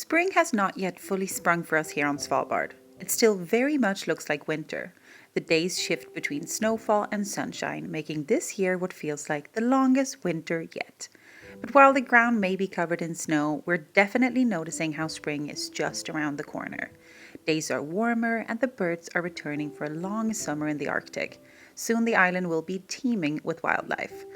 Spring has not yet fully sprung for us here on Svalbard. It still very much looks like winter. The days shift between snowfall and sunshine, making this year what feels like the longest winter yet. But while the ground may be covered in snow, we're definitely noticing how spring is just around the corner. Days are warmer and the birds are returning for a long summer in the Arctic. Soon the island will be teeming with wildlife.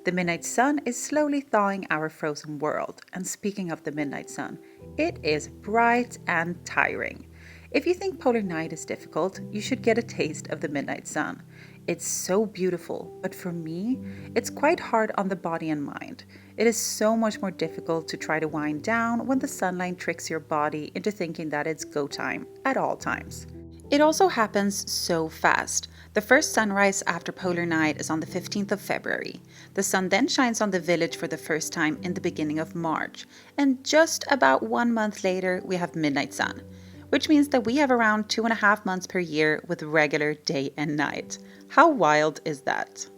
The midnight sun is slowly thawing our frozen world. And speaking of the midnight sun, it is bright and tiring. If you think polar night is difficult, you should get a taste of the midnight sun. It's so beautiful, but for me, it's quite hard on the body and mind. It is so much more difficult to try to wind down when the sunlight tricks your body into thinking that it's go time at all times. It also happens so fast. The first sunrise after polar night is on the 15th of February. The sun then shines on the village for the first time in the beginning of March. And just about 1 month later, we have midnight sun, which means that we have around 2.5 months per year with regular day and night. How wild is that?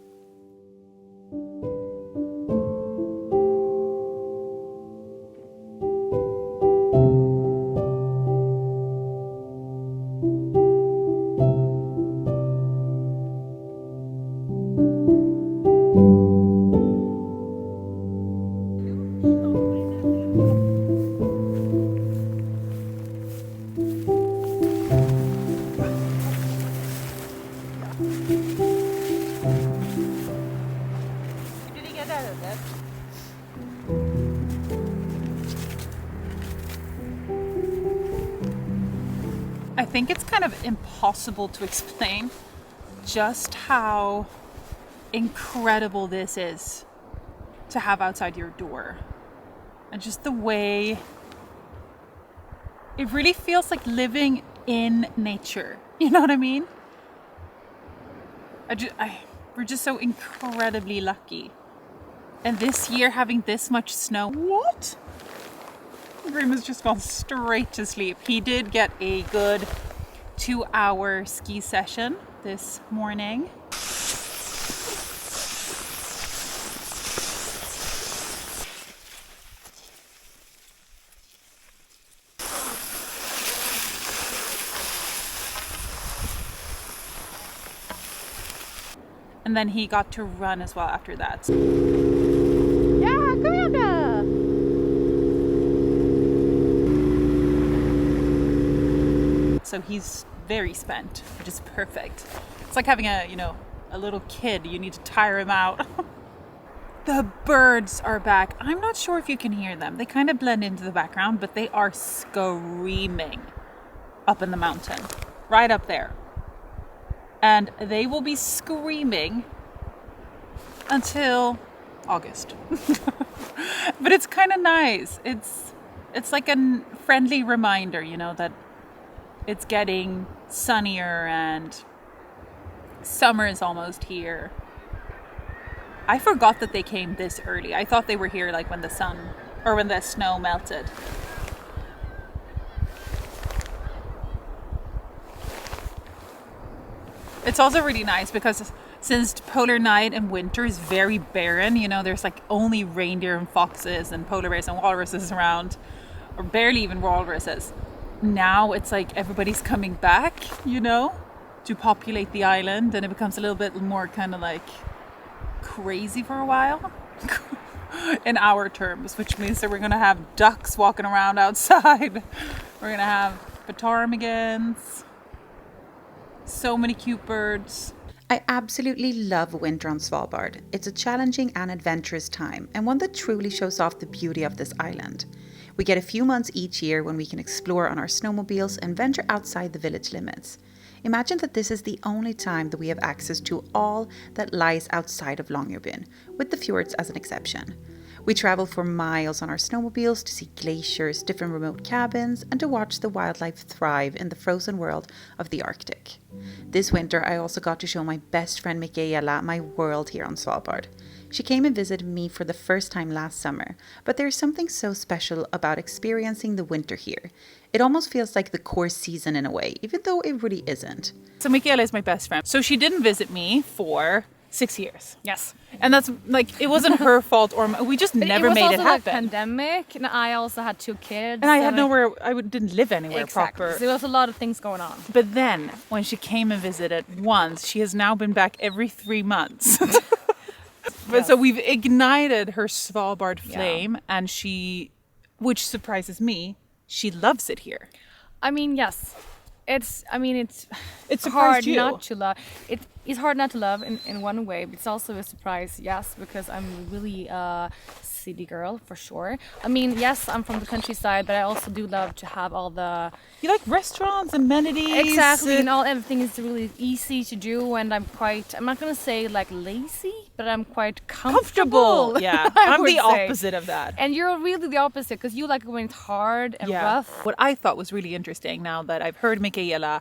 I think it's kind of impossible to explain just how incredible this is to have outside your door. And just the way it really feels like living in nature. You know what I mean? We're just so incredibly lucky. And this year having this much snow. What? Grim has just gone straight to sleep. He did get a good 2-hour ski session this morning. And then he got to run as well after that. Yeah, come here. So he's very spent, which is perfect. It's like having a little kid. You need to tire him out. The birds are back. I'm not sure if you can hear them. They kind of blend into the background, but they are screaming up in the mountain, right up there. And they will be screaming until August. But it's kind of nice. It's like a friendly reminder, that it's getting sunnier and summer is almost here. I forgot that they came this early. I thought they were here like when the snow melted. It's also really nice because since polar night and winter is very barren, there's like only reindeer and foxes and polar bears and walruses around, or barely even walruses. Now it's like everybody's coming back, to populate the island, and it becomes a little bit more kind of like crazy for a while in our terms, which means that we're going to have ducks walking around outside. We're going to have ptarmigans, so many cute birds. I absolutely love winter on Svalbard. It's a challenging and adventurous time, and one that truly shows off the beauty of this island. We get a few months each year when we can explore on our snowmobiles and venture outside the village limits. Imagine that this is the only time that we have access to all that lies outside of Longyearbyen, with the fjords as an exception. We travel for miles on our snowmobiles to see glaciers, different remote cabins, and to watch the wildlife thrive in the frozen world of the Arctic. This winter, I also got to show my best friend Mikaela my world here on Svalbard. She came and visited me for the first time last summer, but there's something so special about experiencing the winter here. It almost feels like the core season in a way, even though it really isn't. So Mikaela is my best friend. So she didn't visit me for 6 years. Yes. And that's like, it wasn't her fault, or we just never made it It was also like happen. pandemic, and I also had 2 kids. And I had nowhere, didn't live anywhere exactly. proper. So there was a lot of things going on. But then when she came and visited once, she has now been back every 3 months. But Yes. so we've ignited her Svalbard flame, and she, which surprises me, she loves it here. I mean, yes. It's It surprised hard you. not to love. It's hard not to love in one way, but it's also a surprise, yes, because I'm really a city girl for sure. I mean, yes, I'm from the countryside, but I also do love to have all the You like restaurants, amenities. exactly, and everything is really easy to do, and I'm not gonna say like lazy, but I'm quite comfortable. Yeah, I I'm would the say. opposite of that. And you're really the opposite, because you like when it's hard and rough. What I thought was really interesting, now that I've heard Mikaela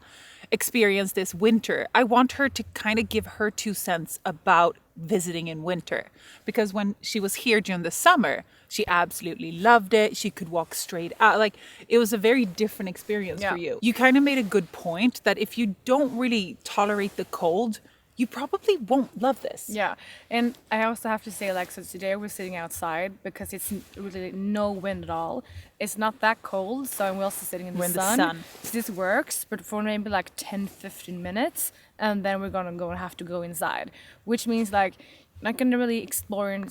experience this winter, I want her to kind of give her 2 cents about visiting in winter. Because when she was here during the summer, she absolutely loved it. She could walk straight out. Like, it was a very different experience for you. You kind of made a good point that if you don't really tolerate the cold, you probably won't love this. Yeah, and I also have to say, like, so today we're sitting outside because it's really no wind at all. It's not that cold, so we're also sitting in the sun. So this works, but for maybe like 10-15 minutes, and then we're gonna have to go inside, which means like not gonna really explore in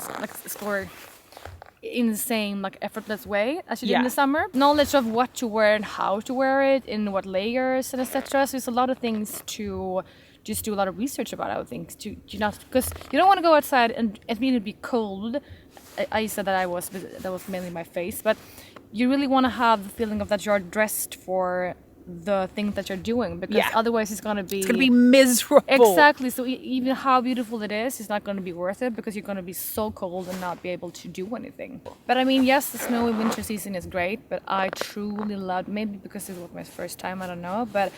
the same like effortless way as you did in the summer. Knowledge of what to wear and how to wear it, in what layers and etc. So it's a lot of things to just do a lot of research about, I would think, to not, because you don't want to go outside and immediately be cold. I said that that was mainly my face, but you really want to have the feeling of that you're dressed for the thing that you're doing, because otherwise it's gonna be miserable. Exactly. So even how beautiful it is, it's not gonna be worth it, because you're gonna be so cold and not be able to do anything. But I mean, yes, the snowy winter season is great, but I truly loved, maybe because it was my first time, I don't know, but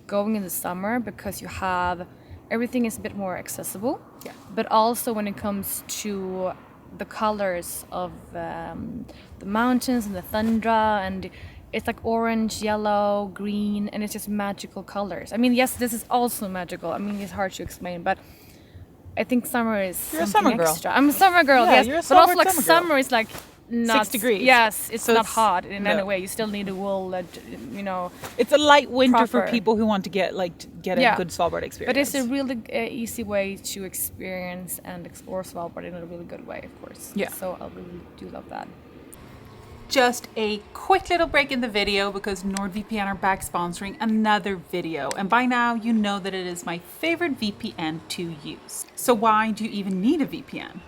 going in the summer, because you have everything is a bit more accessible, but also when it comes to the colors of the mountains and the tundra, and it's like orange, yellow, green, and it's just magical colors. I mean, yes, this is also magical. I mean, it's hard to explain, but I think summer is You're a something summer girl. extra. I'm a summer girl, Yeah, yes, you're a but also like summer girl. summer is like not 6 degrees. Yes, it's So not it's- hot in no. any way. You still need a wool, It's a light winter for Proper. people who want to get a good Svalbard experience. But it's a really easy way to experience and explore Svalbard in a really good way, of course. Yeah. So I really do love that. Just a quick little break in the video because NordVPN are back sponsoring another video. And by now you know that it is my favorite VPN to use. So why do you even need a VPN?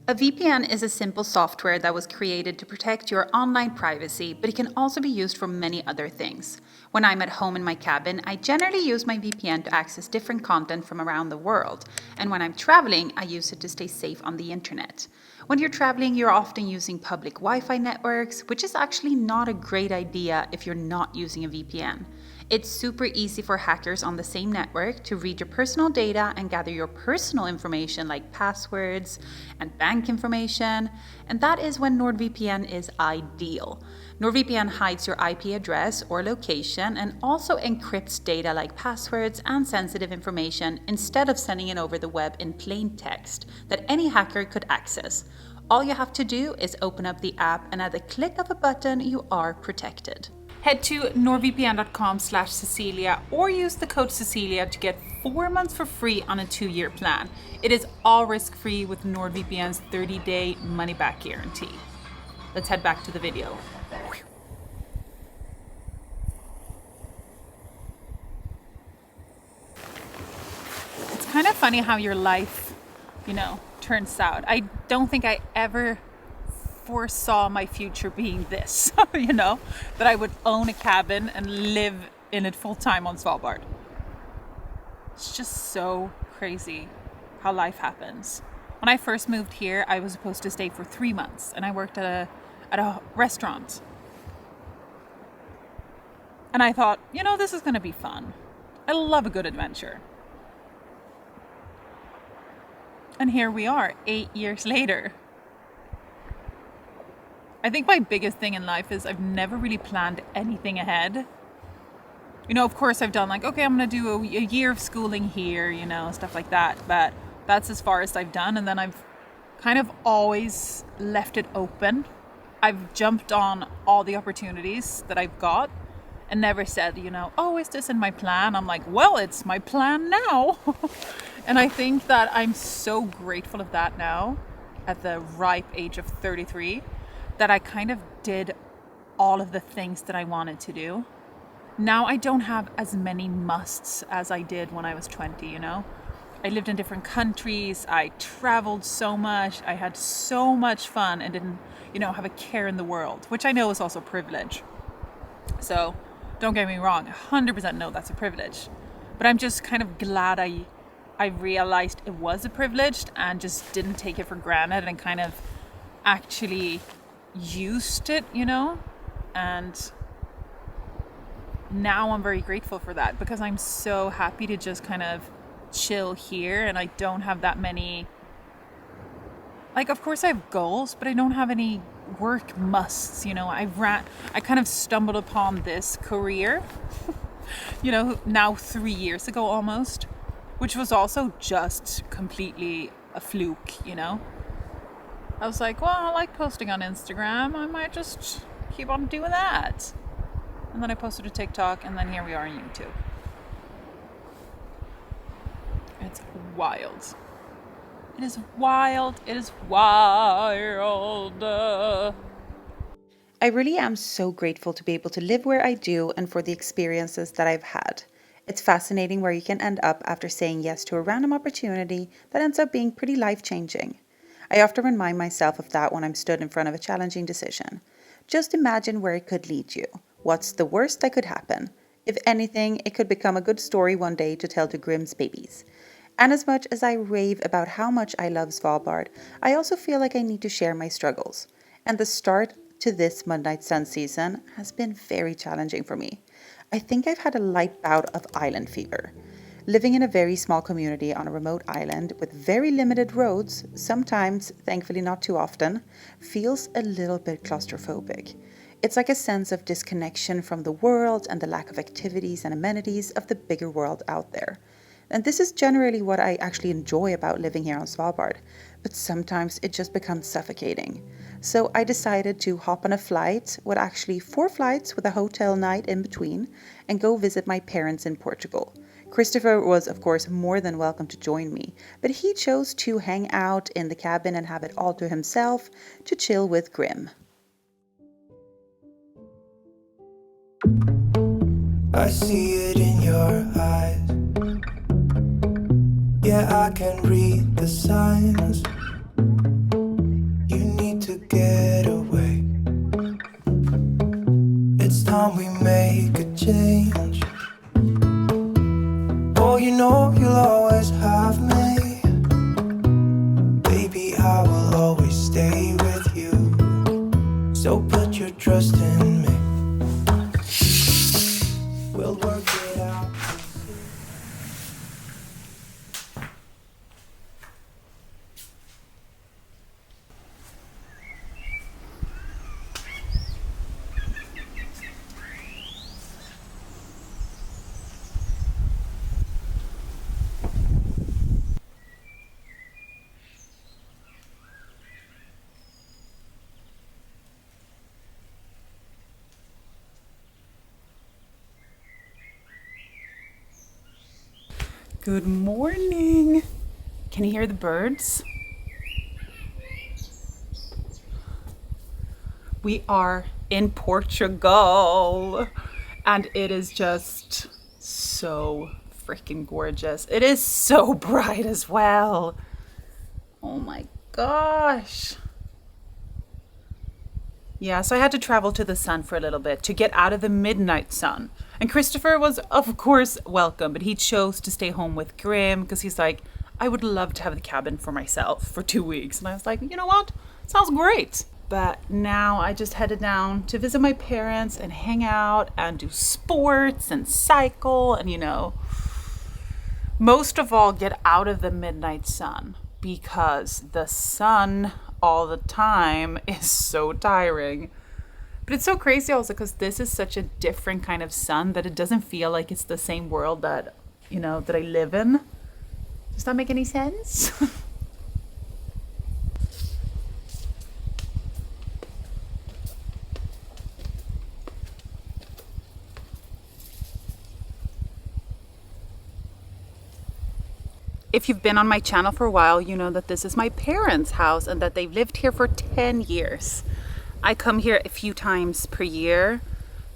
A VPN is a simple software that was created to protect your online privacy, but it can also be used for many other things. When I'm at home in my cabin, I generally use my VPN to access different content from around the world. And when I'm traveling, I use it to stay safe on the internet. When you're traveling, you're often using public Wi-Fi networks, which is actually not a great idea if you're not using a VPN. It's super easy for hackers on the same network to read your personal data and gather your personal information like passwords and bank information, and that is when NordVPN is ideal. NordVPN hides your IP address or location and also encrypts data like passwords and sensitive information instead of sending it over the web in plain text that any hacker could access. All you have to do is open up the app, and at the click of a button, you are protected. Head to nordvpn.com/Cecilia or use the code Cecilia to get 4 months for free on a 2-year plan. It is all risk-free with NordVPN's 30-day money-back guarantee. Let's head back to the video. It's kind of funny how your life, turns out. I don't think I ever foresaw my future being this, that I would own a cabin and live in it full time on Svalbard. It's just so crazy how life happens. When I first moved here, I was supposed to stay for 3 months, and I worked at a restaurant. And I thought, this is going to be fun. I love a good adventure. And here we are, 8 years later. I think my biggest thing in life is I've never really planned anything ahead. Of course I've done okay, I'm going to do a year of schooling here, stuff like that. But That's as far as I've done. And then I've kind of always left it open. I've jumped on all the opportunities that I've got and never said, oh, is this in my plan? I'm like, well, it's my plan now. And I think that I'm so grateful of that now at the ripe age of 33, that I kind of did all of the things that I wanted to do. Now I don't have as many musts as I did when I was 20, I lived in different countries. I traveled so much. I had so much fun and didn't, have a care in the world, which I know is also a privilege. So don't get me wrong, 100% know that's a privilege. But I'm just kind of glad I realized it was a privilege and just didn't take it for granted and kind of actually used it, and now I'm very grateful for that, because I'm so happy to just kind of chill here, and I don't have that many, like, of course I have goals, but I don't have any work musts. I kind of stumbled upon this career now 3 years ago almost, which was also just completely a fluke. I was like, well, I like posting on Instagram, I might just keep on doing that. And then I posted a TikTok, and then here we are on YouTube. It's wild. It is wild. It is wild. I really am so grateful to be able to live where I do and for the experiences that I've had. It's fascinating where you can end up after saying yes to a random opportunity that ends up being pretty life-changing. I often remind myself of that when I'm stood in front of a challenging decision. Just imagine where it could lead you. What's the worst that could happen? If anything, it could become a good story one day to tell to Grimm's babies. And as much as I rave about how much I love Svalbard, I also feel like I need to share my struggles. And the start to this Midnight Sun season has been very challenging for me. I think I've had a light bout of island fever. Living in a very small community on a remote island with very limited roads, sometimes, thankfully not too often, feels a little bit claustrophobic. It's like a sense of disconnection from the world and the lack of activities and amenities of the bigger world out there. And this is generally what I actually enjoy about living here on Svalbard, but sometimes it just becomes suffocating. So I decided to hop on a flight, with actually 4 flights with a hotel night in between, and go visit my parents in Portugal. Christopher was, of course, more than welcome to join me, but he chose to hang out in the cabin and have it all to himself to chill with Grim. I see it in your eyes. Yeah, I can read the signs. You need to get away. It's time we make a change. Oh, you'll always have me. Baby, I will always stay with you. So put your trust in me. We'll work it out. Good morning. Can you hear the birds? We are in Portugal, and it is just so freaking gorgeous. It is so bright as well. Oh my gosh. Yeah, so I had to travel to the sun for a little bit to get out of the midnight sun. And Christopher was, of course, welcome, but he chose to stay home with Grim because he's like, I would love to have the cabin for myself for 2 weeks. And I was like, you know what? Sounds great. But now I just headed down to visit my parents and hang out and do sports and cycle and, most of all, get out of the midnight sun, because the sun all the time is so tiring. But it's so crazy also because this is such a different kind of sun that it doesn't feel like it's the same world that, that I live in. Does that make any sense? If you've been on my channel for a while, you know that this is my parents' house and that they've lived here for 10 years. I come here a few times per year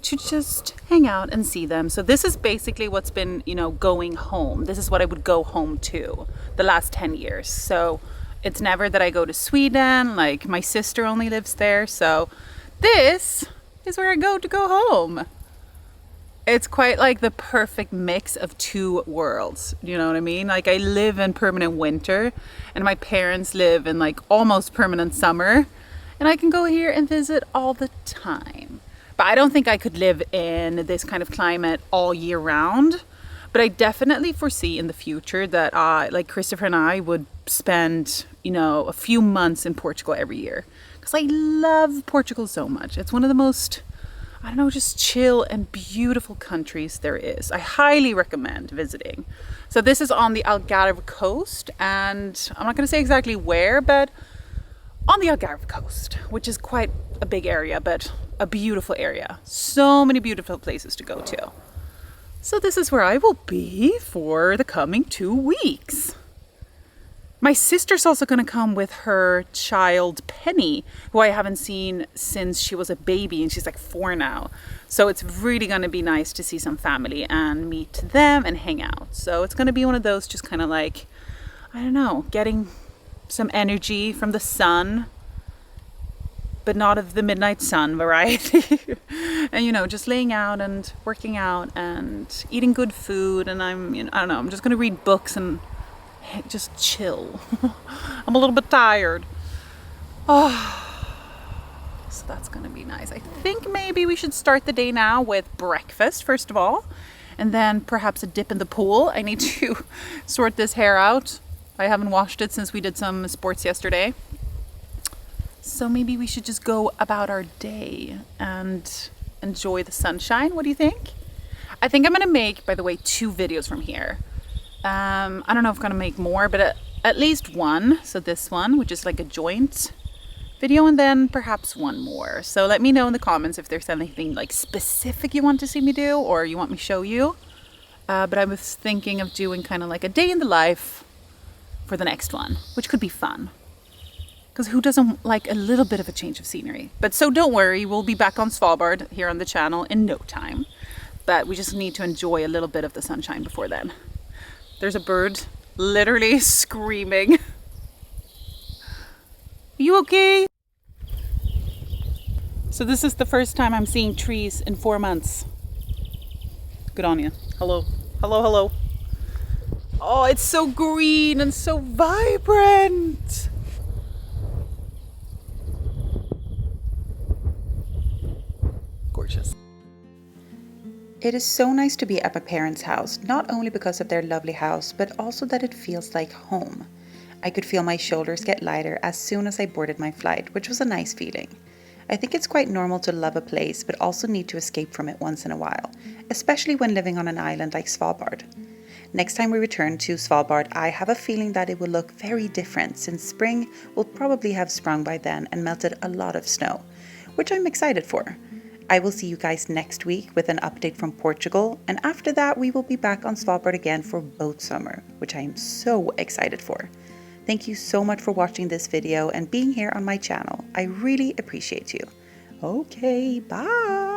to just hang out and see them. So this is basically what's been, you know, going home. This is what I would go home to the last 10 years. So it's never that I go to Sweden, like my sister only lives there. So this is where I go home. It's quite like the perfect mix of two worlds. You know what I mean? Like I live in permanent winter and my parents live in like almost permanent summer, and I can go here and visit all the time. But I don't think I could live in this kind of climate all year round. But I definitely foresee in the future that like Christopher and I would spend, you know, a few months in Portugal every year. Because I love Portugal so much. It's one of the most, I don't know, just chill and beautiful countries there is. I highly recommend visiting. So this is on the Algarve coast, and I'm not going to say exactly where, but on the Algarve coast, which is quite a big area, but a beautiful area. So many beautiful places to go to. So this is where I will be for the coming 2 weeks. My sister's also going to come with her child Penny, who I haven't seen since she was a baby, and she's like 4 now. So it's really going to be nice to see some family and meet them and hang out. So it's going to be one of those just kind of like, I don't know, getting some energy from the sun, but not of the midnight sun variety. And, you know, just laying out and working out and eating good food. And I'm, you know, I don't know, I'm just going to read books and just chill. I'm a little bit tired. Oh, so that's gonna be nice. I think maybe we should start the day now with breakfast first of all, and then perhaps a dip in the pool. I need to sort this hair out. I haven't washed it since we did some sports yesterday. So maybe we should just go about our day and enjoy the sunshine. What do you think? I think I'm gonna make, by the way, 2 videos from here. I don't know if I'm gonna make more, but at least one. So this one, which is like a joint video, and then perhaps one more. So let me know in the comments if there's anything like specific you want to see me do or you want me to show you. But I was thinking of doing kind of like a day in the life for the next one, which could be fun. Because who doesn't like a little bit of a change of scenery? But so don't worry, we'll be back on Svalbard here on the channel in no time. But we just need to enjoy a little bit of the sunshine before then. There's a bird literally screaming. Are you okay? So this is the first time I'm seeing trees in 4 months. Good on you. Hello. Hello, hello. Oh, it's so green and so vibrant. Gorgeous. It is so nice to be at my parents' house, not only because of their lovely house, but also that it feels like home. I could feel my shoulders get lighter as soon as I boarded my flight, which was a nice feeling. I think it's quite normal to love a place, but also need to escape from it once in a while, especially when living on an island like Svalbard. Next time we return to Svalbard, I have a feeling that it will look very different, since spring will probably have sprung by then and melted a lot of snow, which I'm excited for. I will see you guys next week with an update from Portugal, and after that we will be back on Svalbard again for boat summer, which I am so excited for. Thank you so much for watching this video and being here on my channel. I really appreciate you. Okay, bye!